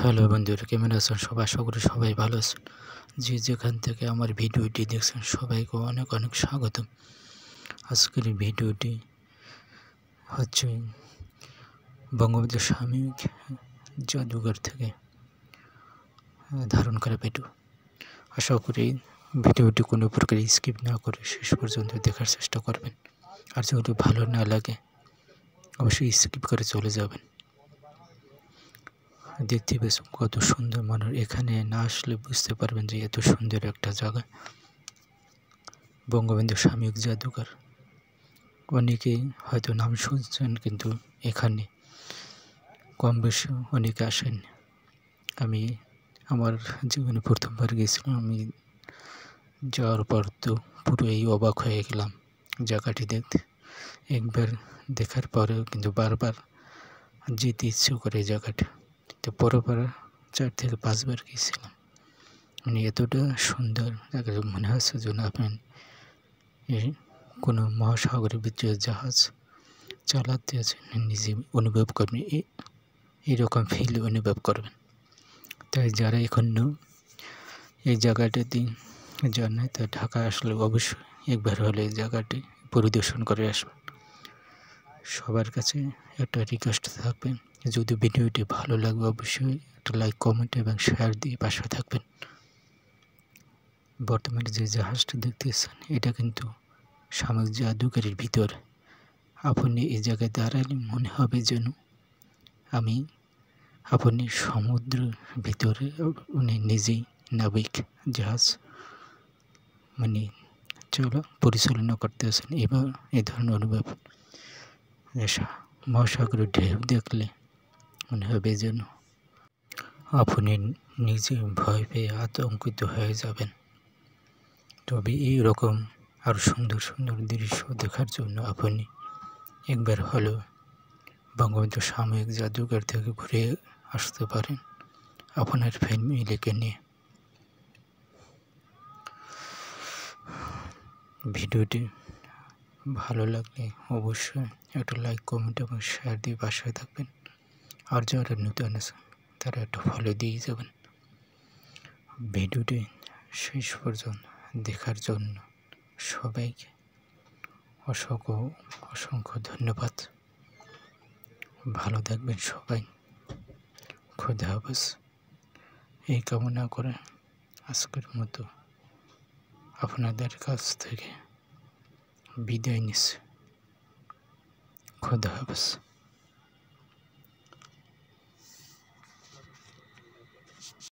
Hello বন্ধুরা, কেমন আছেন সবাই? আশা করি সবাই ভালো আছেন। যে যেখান থেকে আমার ভিডিওটি দেখছেন সবাইকে অনেক অনেক স্বাগতম। আজকের ভিডিওটি হচ্ছে বঙ্গবন্ধু সাময়িক জাদুঘর থেকে ধারণ করা ভিডিও। আশা করি ভিডিওটি কোনো প্রকার স্কিপ না করে শেষ পর্যন্ত দেখার চেষ্টা করবেন। আর যদি ভালো না লাগে অবশ্যই স্কিপ করে চলে যাবেন। দেখতে বেশ কত সুন্দর, মানুষ এখানে না আসলে বুঝতে পারবেন যে এত সুন্দর একটা জায়গা বঙ্গবন্ধু সাময়িক জাদুঘর। অনেকেই হয়তো নাম শুনছেন, কিন্তু এখানে কম বেশি অনেকে আসেন। আমি আমার জীবনে প্রথমবার গেছিলাম। আমি যাওয়ার পর তো পুরোই অবাক হয়ে গেলাম জায়গাটি দেখতে। একবার দেখার পরেও কিন্তু বারবার যেতে ইচ্ছে করে এই জায়গাটা। তো পরপর 4 থেকে 5 বার গিয়েছিলাম। মানে এতটা সুন্দর জায়গা, মনে হচ্ছে যেন আপনি কোনো মহাসাগরের ভিতরে জাহাজ চালাতে আছেন, নিজে অনুভব করবেন, এইরকম ফিল অনুভব করবেন। তাই যারা এখনও এই জায়গাটাতে যান নাই, তা ঢাকা আসলে অবশ্যই একবার হলে এই জায়গাটি পরিদর্শন করে আসবেন। সবার কাছে একটা রিকোয়েস্ট থাকবে, যদি ভিডিওটি ভালো লাগবে অবশ্যই একটা লাইক, কমেন্ট এবং শেয়ার দিয়ে পাশে থাকবেন। বর্তমানে যে জাহাজটি দেখতেছেন এটা কিন্তু সাময়িক জাদুঘরের ভিতর। আপনি এই জায়গায় দাঁড়ালে মনে হবে যেন আপনি সমুদ্রের ভিতরে, উনি নিজেই নাবিক, জাহাজ পরিচালনা করতেছেন। এবার এই ধরনের অনুভব, মহাসাগরের ঢেউ দেখলে মনে হবে যেন আপনি নিজে ভয় পেয়ে আতঙ্কিত হয়ে যাবেন। তবে এইরকম আরও সুন্দর সুন্দর দৃশ্য দেখার জন্য আপনি একবার হলেও বঙ্গবন্ধু সাময়িক জাদুঘর থেকে ঘুরে আসতে পারেন আপনার ফ্যামিলিকে নিয়ে। ভিডিওটি ভালো লাগলে অবশ্যই একটা লাইক, কমেন্ট এবং শেয়ার দিয়ে পাশে থাকবেন। আর যারা নতুন আছেন তারা একটা ফলো দিয়ে যাবেন। ভিডিওটি শেষ পর্যন্ত দেখার জন্য সবাইকে অসংখ্য অসংখ্য ধন্যবাদ। ভালো থাকবেন সবাই। খোদা হাফেজ এই কামনা করে আজকের মতো আপনাদের কাছ থেকে বিদায় নিচ্ছি। খোদা হাফেজ।